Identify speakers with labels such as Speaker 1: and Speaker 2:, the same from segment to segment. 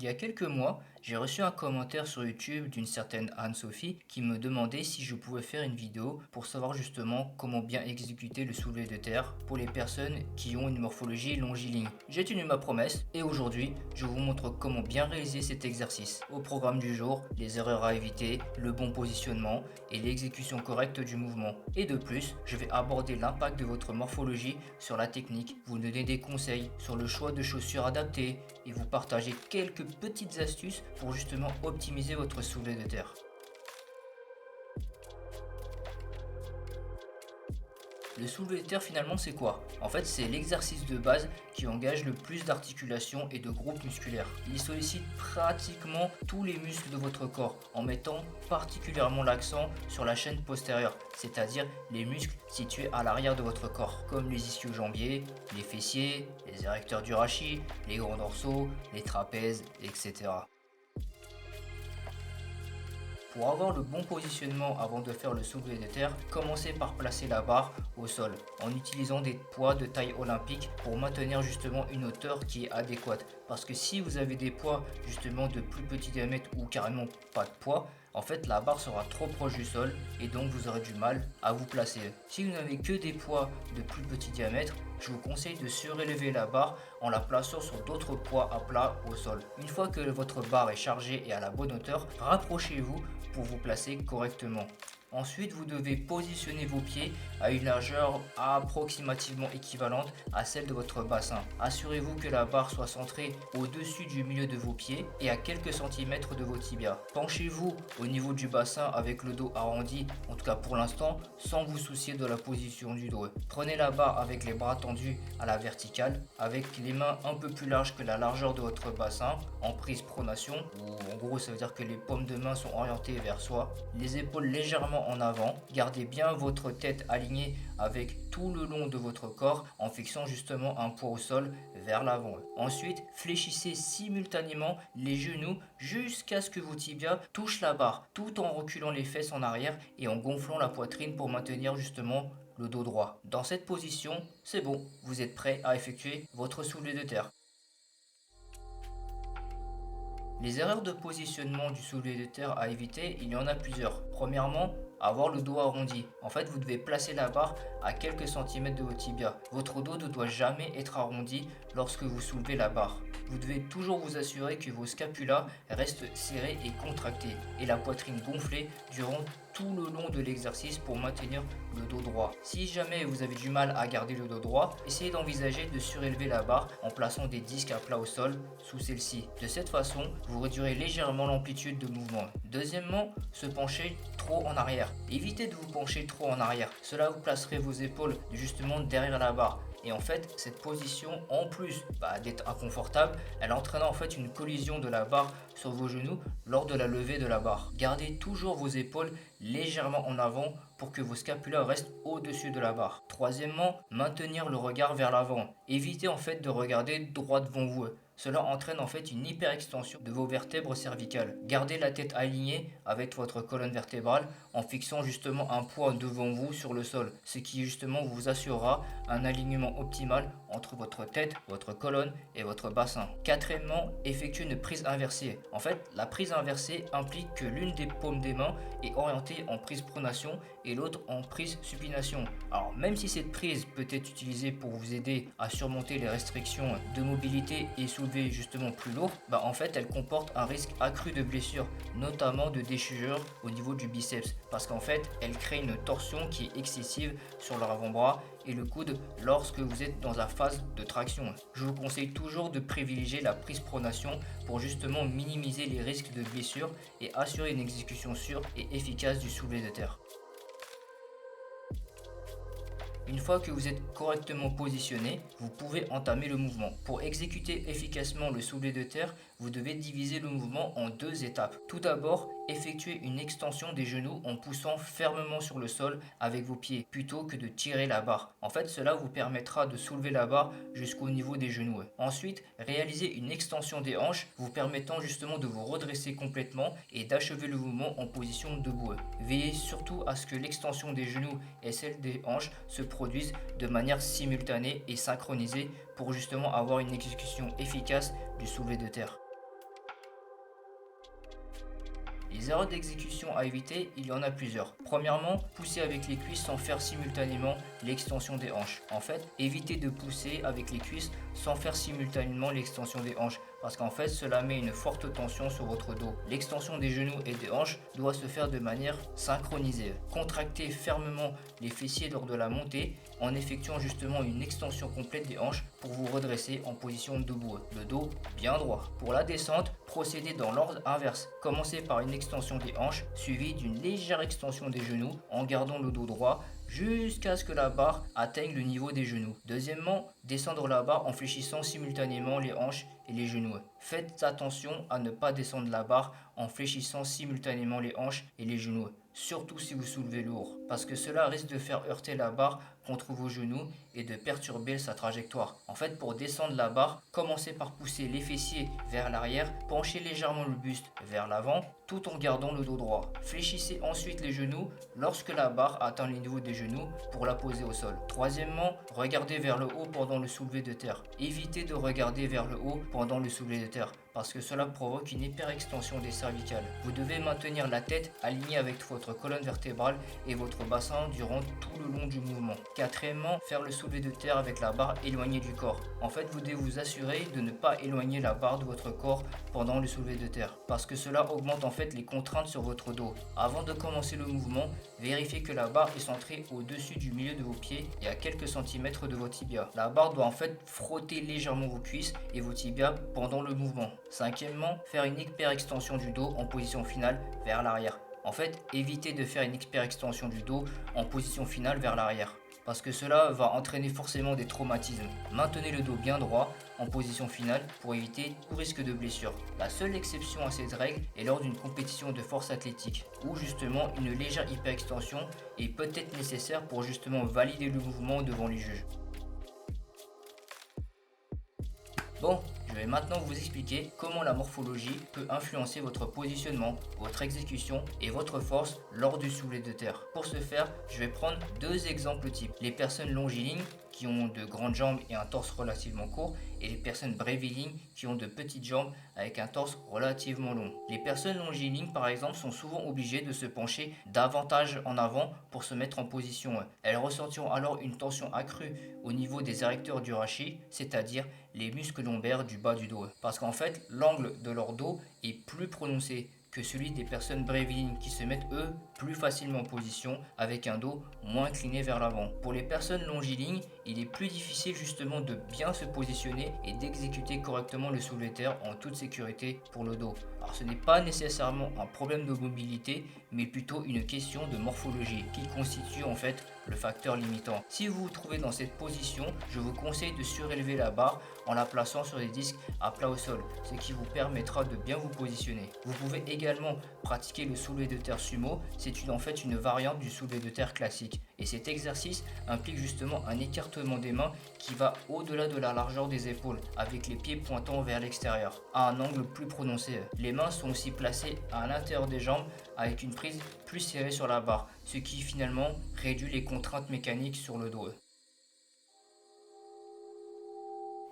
Speaker 1: Il y a quelques mois, j'ai reçu un commentaire sur YouTube d'une certaine Anne-Sophie qui me demandait si je pouvais faire une vidéo pour savoir justement comment bien exécuter le soulevé de terre pour les personnes qui ont une morphologie longiligne. J'ai tenu ma promesse et aujourd'hui, je vous montre comment bien réaliser cet exercice. Au programme du jour, les erreurs à éviter, le bon positionnement et l'exécution correcte du mouvement. Et de plus, je vais aborder l'impact de votre morphologie sur la technique, vous donner des conseils sur le choix de chaussures adaptées et vous partager quelques petites astuces pour justement optimiser votre soulevé de terre. Le soulevé de terre finalement c'est quoi? En fait c'est l'exercice de base qui engage le plus d'articulations et de groupes musculaires. Il sollicite pratiquement tous les muscles de votre corps en mettant particulièrement l'accent sur la chaîne postérieure, c'est-à-dire les muscles situés à l'arrière de votre corps, comme les ischio-jambiers, les fessiers, les érecteurs du rachis, les grands dorsaux, les trapèzes, etc. Pour avoir le bon positionnement avant de faire le soulevé de terre, commencez par placer la barre au sol en utilisant des poids de taille olympique pour maintenir justement une hauteur qui est adéquate. Parce que si vous avez des poids justement de plus petit diamètre ou carrément pas de poids, en fait la barre sera trop proche du sol et donc vous aurez du mal à vous placer. Si vous n'avez que des poids de plus petit diamètre, je vous conseille de surélever la barre en la plaçant sur d'autres poids à plat au sol. Une fois que votre barre est chargée et à la bonne hauteur, rapprochez-vous pour vous placer correctement. Ensuite, vous devez positionner vos pieds à une largeur approximativement équivalente à celle de votre bassin. Assurez-vous que la barre soit centrée au-dessus du milieu de vos pieds et à quelques centimètres de vos tibias. Penchez-vous au niveau du bassin avec le dos arrondi, en tout cas pour l'instant, sans vous soucier de la position du dos. Prenez la barre avec les bras tendus à la verticale, avec les mains un peu plus larges que la largeur de votre bassin, en prise pronation, ou en gros ça veut dire que les paumes de main sont orientées vers soi, les épaules légèrement en avant. Gardez bien votre tête alignée avec tout le long de votre corps en fixant justement un poids au sol vers l'avant. Ensuite, fléchissez simultanément les genoux jusqu'à ce que vos tibias touchent la barre, tout en reculant les fesses en arrière et en gonflant la poitrine pour maintenir justement le dos droit. Dans cette position, c'est bon, vous êtes prêt à effectuer votre soulevé de terre. Les erreurs de positionnement du soulevé de terre à éviter, il y en a plusieurs. Premièrement, avoir le dos arrondi. En fait, vous devez placer la barre à quelques centimètres de vos tibias. Votre dos ne doit jamais être arrondi lorsque vous soulevez la barre. Vous devez toujours vous assurer que vos scapulas restent serrés et contractés et la poitrine gonflée durant tout le long de l'exercice pour maintenir le dos droit. Si jamais vous avez du mal à garder le dos droit, essayez d'envisager de surélever la barre en plaçant des disques à plat au sol sous celle-ci. De cette façon, vous réduirez légèrement l'amplitude de mouvement. Deuxièmement, se pencher trop en arrière. Évitez de vous pencher trop en arrière. Cela vous placerait vos épaules justement derrière la barre. Et en fait, cette position, en plus d'être inconfortable, elle entraîne en fait une collision de la barre sur vos genoux lors de la levée de la barre. Gardez toujours vos épaules légèrement en avant pour que vos scapulas restent au-dessus de la barre. Troisièmement, maintenir le regard vers l'avant. Évitez en fait de regarder droit devant vous. Cela entraîne en fait une hyperextension de vos vertèbres cervicales. Gardez la tête alignée avec votre colonne vertébrale en fixant justement un poids devant vous sur le sol, ce qui justement vous assurera un alignement optimal entre votre tête, votre colonne et votre bassin. Quatrièmement, effectuez une prise inversée. En fait, la prise inversée implique que l'une des paumes des mains est orientée en prise pronation et l'autre en prise supination. Alors même si cette prise peut être utilisée pour vous aider à surmonter les restrictions de mobilité et soulever justement plus lourd, en fait elle comporte un risque accru de blessure, notamment de déchirure au niveau du biceps, parce qu'en fait elle crée une torsion qui est excessive sur leur avant-bras et le coude lorsque vous êtes dans la phase de traction. Je vous conseille toujours de privilégier la prise pronation pour justement minimiser les risques de blessure et assurer une exécution sûre et efficace du soulevé de terre. Une fois que vous êtes correctement positionné, vous pouvez entamer le mouvement. Pour exécuter efficacement le soulevé de terre, vous devez diviser le mouvement en deux étapes. Tout d'abord, effectuez une extension des genoux en poussant fermement sur le sol avec vos pieds plutôt que de tirer la barre. En fait, cela vous permettra de soulever la barre jusqu'au niveau des genoux. Ensuite, réalisez une extension des hanches vous permettant justement de vous redresser complètement et d'achever le mouvement en position debout. Veillez surtout à ce que l'extension des genoux et celle des hanches se produisent de manière simultanée et synchronisée pour justement avoir une exécution efficace du soulevé de terre. Les erreurs d'exécution à éviter, il y en a plusieurs. Premièrement, pousser avec les cuisses sans faire simultanément l'extension des hanches. En fait, évitez de pousser avec les cuisses sans faire simultanément l'extension des hanches parce qu'en fait cela met une forte tension sur votre dos. L'extension des genoux et des hanches doit se faire de manière synchronisée. Contractez fermement les fessiers lors de la montée en effectuant justement une extension complète des hanches pour vous redresser en position debout, le dos bien droit. Pour la descente, procédez dans l'ordre inverse. Commencez par une extension des hanches suivie d'une légère extension des genoux en gardant le dos droit jusqu'à ce que la barre atteigne le niveau des genoux. Deuxièmement, descendre la barre en fléchissant simultanément les hanches et les genoux. Faites attention à ne pas descendre la barre en fléchissant simultanément les hanches et les genoux, surtout si vous soulevez lourd, parce que cela risque de faire heurter la barre contre vos genoux et de perturber sa trajectoire. En fait, pour descendre la barre, commencez par pousser les fessiers vers l'arrière, penchez légèrement le buste vers l'avant, tout en gardant le dos droit. Fléchissez ensuite les genoux lorsque la barre atteint le niveau des genoux pour la poser au sol. Troisièmement, regardez vers le haut pendant le soulevé de terre. Évitez de regarder vers le haut pendant le soulevé de terre parce que cela provoque une hyperextension des cervicales. Vous devez maintenir la tête alignée avec votre colonne vertébrale et votre bassin durant tout le long du mouvement. Quatrièmement, faire le soulevé de terre avec la barre éloignée du corps. En fait, vous devez vous assurer de ne pas éloigner la barre de votre corps pendant le soulevé de terre parce que cela augmente en fait les contraintes sur votre dos. Avant de commencer le mouvement, vérifiez que la barre est centrée au-dessus du milieu de vos pieds et à quelques centimètres de vos tibias. La barre doit en fait frotter légèrement vos cuisses et vos tibias pendant le mouvement. Cinquièmement, faire une hyperextension du dos en position finale vers l'arrière. En fait, évitez de faire une hyperextension du dos en position finale vers l'arrière parce que cela va entraîner forcément des traumatismes. Maintenez le dos bien droit en position finale pour éviter tout risque de blessure. La seule exception à cette règle est lors d'une compétition de force athlétique où justement une légère hyperextension est peut-être nécessaire pour justement valider le mouvement devant les juges. Bon, je vais maintenant vous expliquer comment la morphologie peut influencer votre positionnement, votre exécution et votre force lors du soulevé de terre. Pour ce faire, je vais prendre deux exemples types. Les personnes longilignes qui ont de grandes jambes et un torse relativement court et les personnes brévilignes qui ont de petites jambes avec un torse relativement long. Les personnes longilignes par exemple sont souvent obligées de se pencher davantage en avant pour se mettre en position. Elles ressentiront alors une tension accrue au niveau des érecteurs du rachis, c'est-à-dire les muscles lombaires du bas du dos. Parce qu'en fait, l'angle de leur dos est plus prononcé que celui des personnes brévilignes qui se mettent eux plus facilement en position avec un dos moins incliné vers l'avant. Pour les personnes longilignes, il est plus difficile justement de bien se positionner et d'exécuter correctement le soulevé de terre en toute sécurité pour le dos. Alors ce n'est pas nécessairement un problème de mobilité, mais plutôt une question de morphologie qui constitue en fait le facteur limitant. Si vous vous trouvez dans cette position, je vous conseille de surélever la barre en la plaçant sur des disques à plat au sol, ce qui vous permettra de bien vous positionner. Vous pouvez également pratiquer le soulevé de terre sumo, c'est en fait une variante du soulevé de terre classique. Et cet exercice implique justement un écartement des mains qui va au-delà de la largeur des épaules, avec les pieds pointant vers l'extérieur, à un angle plus prononcé. Les mains sont aussi placées à l'intérieur des jambes avec une prise plus serrée sur la barre, ce qui finalement réduit les contraintes mécaniques sur le dos.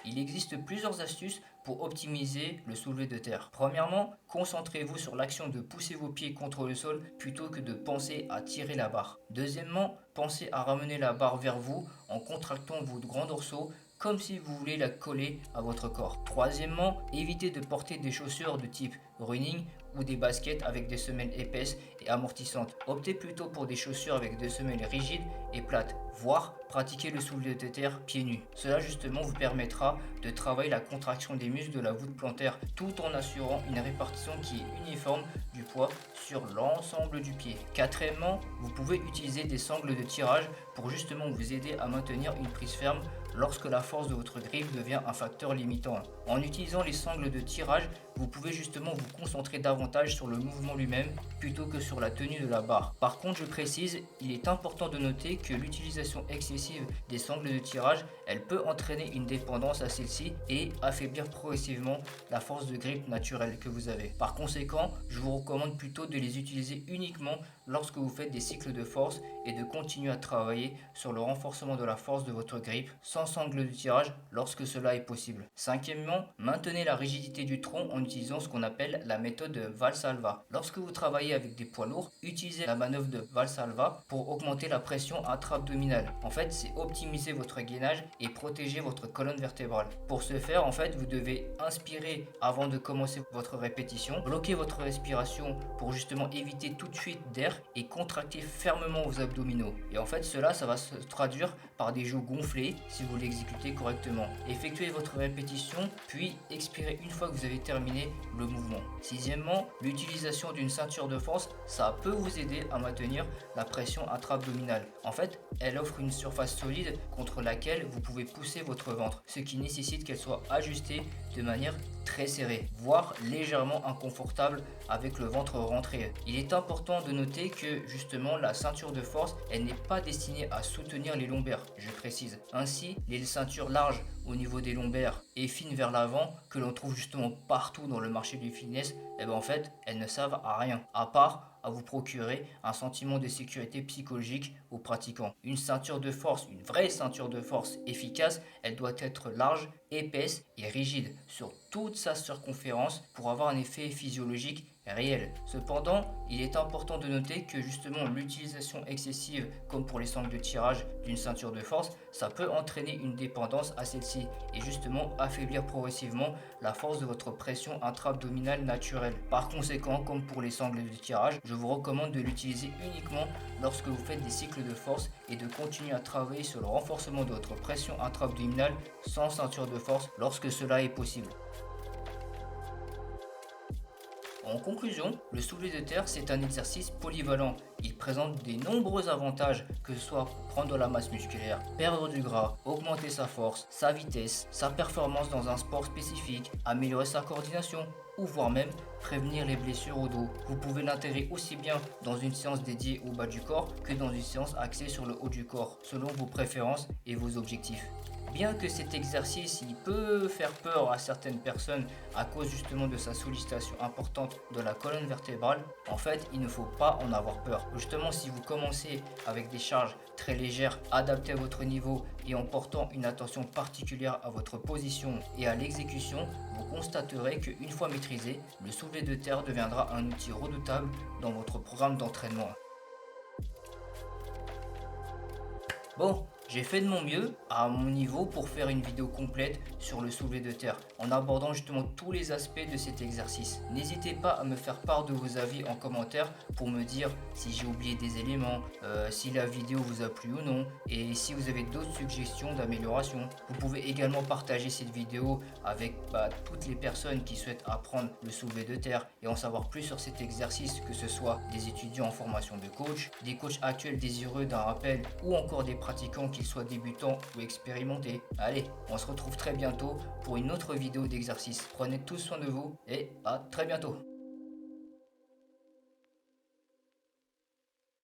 Speaker 1: Il existe plusieurs astuces pour optimiser le soulevé de terre. Premièrement, concentrez-vous sur l'action de pousser vos pieds contre le sol plutôt que de penser à tirer la barre. Deuxièmement, pensez à ramener la barre vers vous en contractant vos grands dorsaux comme si vous voulez la coller à votre corps. Troisièmement, évitez de porter des chaussures de type running ou des baskets avec des semelles épaisses et amortissantes. Optez plutôt pour des chaussures avec des semelles rigides et plates, voire pratiquez le soulevé de terre pieds nus. Cela justement vous permettra de travailler la contraction des muscles de la voûte plantaire tout en assurant une répartition qui est uniforme du poids sur l'ensemble du pied. Quatrièmement, vous pouvez utiliser des sangles de tirage pour justement vous aider à maintenir une prise ferme lorsque la force de votre griffe devient un facteur limitant. En utilisant les sangles de tirage, vous pouvez justement vous concentrer davantage sur le mouvement lui-même plutôt que sur la tenue de la barre. Par contre, je précise, il est important de noter que l'utilisation excessive des sangles de tirage, elle peut entraîner une dépendance à celle-ci et affaiblir progressivement la force de grippe naturelle que vous avez. Par conséquent, je vous recommande plutôt de les utiliser uniquement lorsque vous faites des cycles de force et de continuer à travailler sur le renforcement de la force de votre grippe sans sangle de tirage lorsque cela est possible. Cinquièmement, maintenez la rigidité du tronc en en utilisant ce qu'on appelle la méthode de Valsalva. Lorsque vous travaillez avec des poids lourds, utilisez la manœuvre de Valsalva pour augmenter la pression intra-abdominale. En fait, c'est optimiser votre gainage et protéger votre colonne vertébrale. Pour ce faire, en fait, vous devez inspirer avant de commencer votre répétition, bloquer votre respiration pour justement éviter toute fuite d'air et contracter fermement vos abdominaux. Et en fait, cela, ça va se traduire par des joues gonflées si vous l'exécutez correctement. Effectuez votre répétition, puis expirez une fois que vous avez terminé le mouvement. Sixièmement, l'utilisation d'une ceinture de force, ça peut vous aider à maintenir la pression intra-abdominale. En fait, elle offre une surface solide contre laquelle vous pouvez pousser votre ventre, ce qui nécessite qu'elle soit ajustée de manière très serrée, voire légèrement inconfortable avec le ventre rentré. Il est important de noter que justement la ceinture de force, elle n'est pas destinée à soutenir les lombaires, je précise. Ainsi, les ceintures larges au niveau des lombaires et fines vers l'avant que l'on trouve justement partout dans le marché du fitness, en fait, elles ne servent à rien, à part à vous procurer un sentiment de sécurité psychologique aux pratiquants. Une ceinture de force, une vraie ceinture de force efficace, elle doit être large, épaisse et rigide sur toute sa circonférence pour avoir un effet physiologique réel. Cependant, il est important de noter que justement l'utilisation excessive, comme pour les sangles de tirage d'une ceinture de force, ça peut entraîner une dépendance à celle-ci et justement affaiblir progressivement la force de votre pression intra-abdominale naturelle. Par conséquent, comme pour les sangles de tirage, je vous recommande de l'utiliser uniquement lorsque vous faites des cycles de force et de continuer à travailler sur le renforcement de votre pression intra-abdominale sans ceinture de force lorsque cela est possible. En conclusion, le soulevé de terre, c'est un exercice polyvalent. Il présente de nombreux avantages, que ce soit pour prendre de la masse musculaire, perdre du gras, augmenter sa force, sa vitesse, sa performance dans un sport spécifique, améliorer sa coordination ou voire même prévenir les blessures au dos. Vous pouvez l'intégrer aussi bien dans une séance dédiée au bas du corps que dans une séance axée sur le haut du corps, selon vos préférences et vos objectifs. Bien que cet exercice il peut faire peur à certaines personnes à cause justement de sa sollicitation importante de la colonne vertébrale, en fait il ne faut pas en avoir peur. Justement, si vous commencez avec des charges très légères, adaptées à votre niveau et en portant une attention particulière à votre position et à l'exécution, vous constaterez qu'une fois maîtrisé, le soulevé de terre deviendra un outil redoutable dans votre programme d'entraînement. Bon, j'ai fait de mon mieux à mon niveau pour faire une vidéo complète sur le soulevé de terre en abordant justement tous les aspects de cet exercice. N'hésitez pas à me faire part de vos avis en commentaire pour me dire si j'ai oublié des éléments, si la vidéo vous a plu ou non et si vous avez d'autres suggestions d'amélioration. Vous pouvez également partager cette vidéo avec toutes les personnes qui souhaitent apprendre le soulevé de terre et en savoir plus sur cet exercice, que ce soit des étudiants en formation de coach, des coachs actuels désireux d'un rappel ou encore des pratiquants qu'ils soient débutants ou expérimentés. Allez, on se retrouve très bientôt pour une autre vidéo d'exercice. Prenez tous soin de vous et à très bientôt.